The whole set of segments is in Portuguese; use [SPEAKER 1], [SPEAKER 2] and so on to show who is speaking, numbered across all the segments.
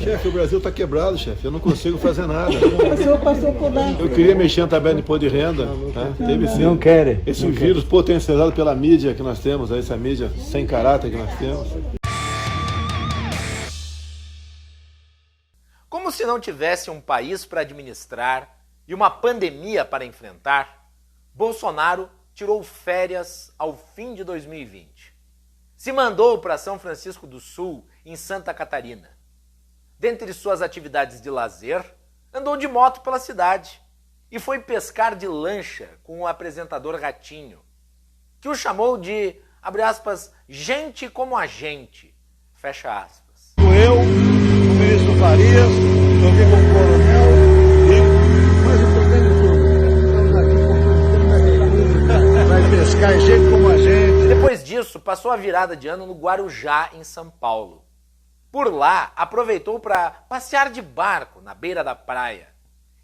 [SPEAKER 1] Chefe, o Brasil está quebrado, chefe. Eu não consigo fazer nada.
[SPEAKER 2] O senhor passou por lá.
[SPEAKER 1] Eu queria mexer na tabela de imposto de renda. Né? Teve sim.
[SPEAKER 3] Não querem.
[SPEAKER 1] Esse vírus potencializado pela mídia que nós temos, essa mídia sem caráter que nós temos.
[SPEAKER 4] Como se não tivesse um país para administrar e uma pandemia para enfrentar, Bolsonaro tirou férias ao fim de 2020. Se mandou para São Francisco do Sul, em Santa Catarina. Dentre suas atividades de lazer, andou de moto pela cidade e foi pescar de lancha com o apresentador Ratinho, que o chamou de, abre aspas, gente como a gente, fecha aspas.
[SPEAKER 5] Eu, o ministro Farias, eu aqui como coronel e vai pescar gente como a gente.
[SPEAKER 4] Depois disso, passou a virada de ano no Guarujá, em São Paulo. Por lá, aproveitou para passear de barco na beira da praia,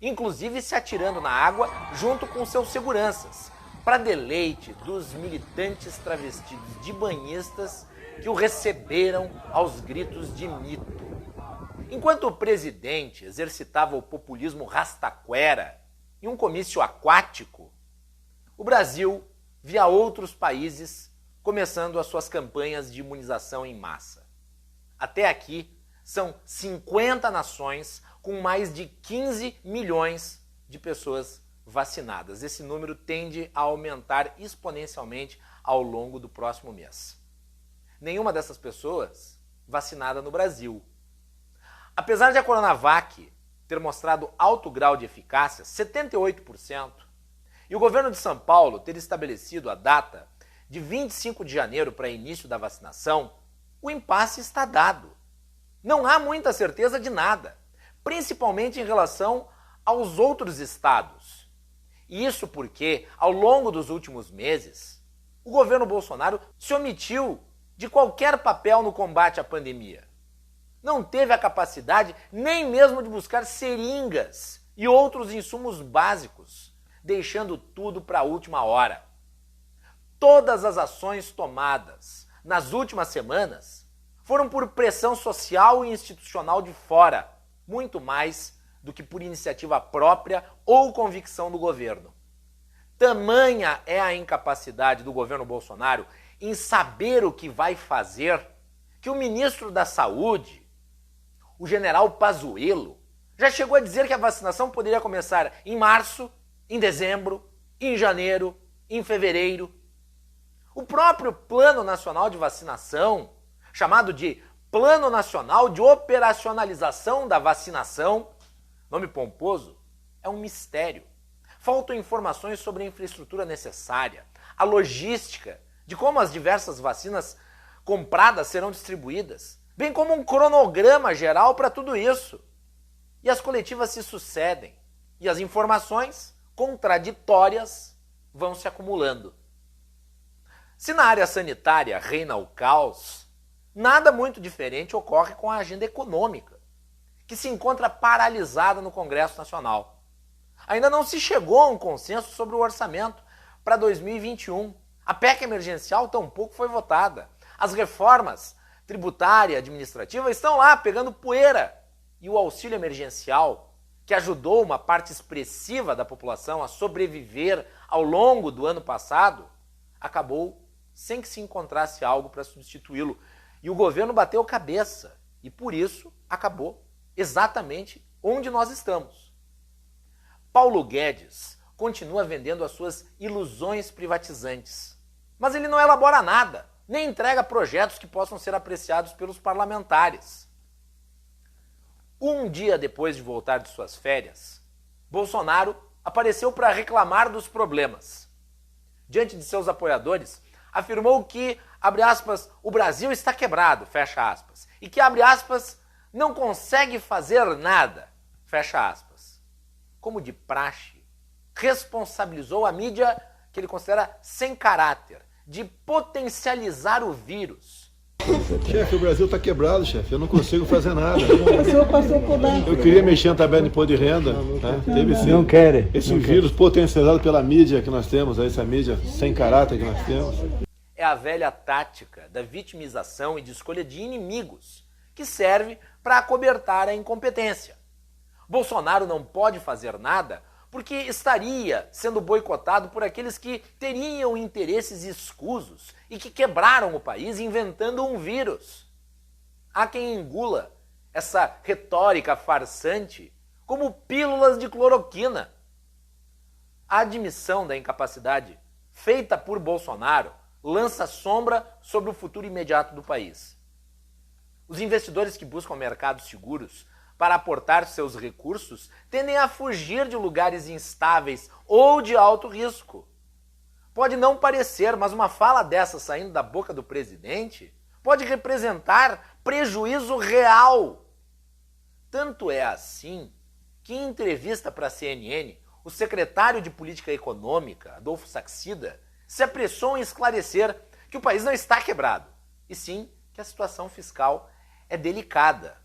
[SPEAKER 4] inclusive se atirando na água junto com seus seguranças, para deleite dos militantes travestidos de banhistas que o receberam aos gritos de mito. Enquanto o presidente exercitava o populismo rastaquera em um comício aquático, o Brasil via outros países começando as suas campanhas de imunização em massa. Até aqui, são 50 nações com mais de 15 milhões de pessoas vacinadas. Esse número tende a aumentar exponencialmente ao longo do próximo mês. Nenhuma dessas pessoas vacinada no Brasil. Apesar de a Coronavac ter mostrado alto grau de eficácia, 78%, e o governo de São Paulo ter estabelecido a data de 25 de janeiro para início da vacinação, o impasse está dado. Não há muita certeza de nada, principalmente em relação aos outros estados. Isso porque, ao longo dos últimos meses, o governo Bolsonaro se omitiu de qualquer papel no combate à pandemia. Não teve a capacidade nem mesmo de buscar seringas e outros insumos básicos, deixando tudo para a última hora. Todas as ações tomadas nas últimas semanas foram por pressão social e institucional de fora, muito mais do que por iniciativa própria ou convicção do governo. Tamanha é a incapacidade do governo Bolsonaro em saber o que vai fazer, que o ministro da Saúde, o general Pazuello, já chegou a dizer que a vacinação poderia começar em março, em dezembro, em janeiro, em fevereiro. O próprio Plano Nacional de Vacinação, chamado de Plano Nacional de Operacionalização da Vacinação, nome pomposo, é um mistério. Faltam informações sobre a infraestrutura necessária, a logística de como as diversas vacinas compradas serão distribuídas, bem como um cronograma geral para tudo isso. E as coletivas se sucedem, e as informações contraditórias vão se acumulando. Se na área sanitária reina o caos, nada muito diferente ocorre com a agenda econômica, que se encontra paralisada no Congresso Nacional. Ainda não se chegou a um consenso sobre o orçamento para 2021. A PEC emergencial tampouco foi votada. As reformas tributária e administrativa estão lá pegando poeira. E o auxílio emergencial, que ajudou uma parte expressiva da população a sobreviver ao longo do ano passado, acabou sem que se encontrasse algo para substituí-lo. E o governo bateu cabeça e, por isso, acabou exatamente onde nós estamos. Paulo Guedes continua vendendo as suas ilusões privatizantes, mas ele não elabora nada, nem entrega projetos que possam ser apreciados pelos parlamentares. Um dia depois de voltar de suas férias, Bolsonaro apareceu para reclamar dos problemas. Diante de seus apoiadores, afirmou que, abre aspas, o Brasil está quebrado, fecha aspas, e que, abre aspas, não consegue fazer nada, fecha aspas. Como de praxe, responsabilizou a mídia que ele considera sem caráter, de potencializar o vírus.
[SPEAKER 1] Chefe, o Brasil está quebrado, chefe. Eu não consigo fazer nada.
[SPEAKER 2] O senhor passou por lá.
[SPEAKER 1] Eu queria mexer na tabela de imposto de renda. Né? Teve sim.
[SPEAKER 3] Não querem.
[SPEAKER 1] Esse vírus potencializado pela mídia que nós temos, essa mídia sem caráter que nós temos.
[SPEAKER 4] É a velha tática da vitimização e de escolha de inimigos que serve para acobertar a incompetência. Bolsonaro não pode fazer nada porque estaria sendo boicotado por aqueles que teriam interesses escusos e que quebraram o país inventando um vírus. Há quem engula essa retórica farsante como pílulas de cloroquina. A admissão da incapacidade feita por Bolsonaro lança sombra sobre o futuro imediato do país. Os investidores que buscam mercados seguros para aportar seus recursos tendem a fugir de lugares instáveis ou de alto risco. Pode não parecer, mas uma fala dessa saindo da boca do presidente pode representar prejuízo real. Tanto é assim que, em entrevista para a CNN, o secretário de Política Econômica, Adolfo Saxida, se apressou em esclarecer que o país não está quebrado, e sim que a situação fiscal é delicada.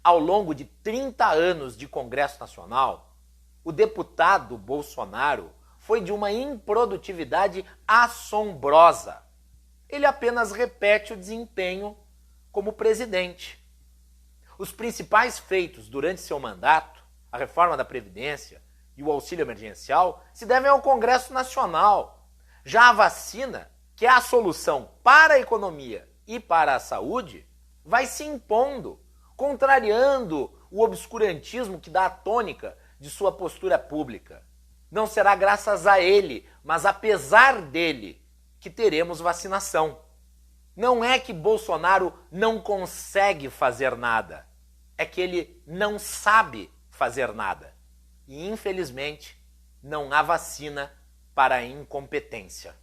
[SPEAKER 4] Ao longo de 30 anos de Congresso Nacional, o deputado Bolsonaro foi de uma improdutividade assombrosa. Ele apenas repete o desempenho como presidente. Os principais feitos durante seu mandato, a reforma da Previdência e o auxílio emergencial, se devem ao Congresso Nacional. Já a vacina, que é a solução para a economia e para a saúde, vai se impondo, contrariando o obscurantismo que dá a tônica de sua postura pública. Não será graças a ele, mas apesar dele, que teremos vacinação. Não é que Bolsonaro não consegue fazer nada, é que ele não sabe fazer nada. E, infelizmente, não há vacina para a incompetência.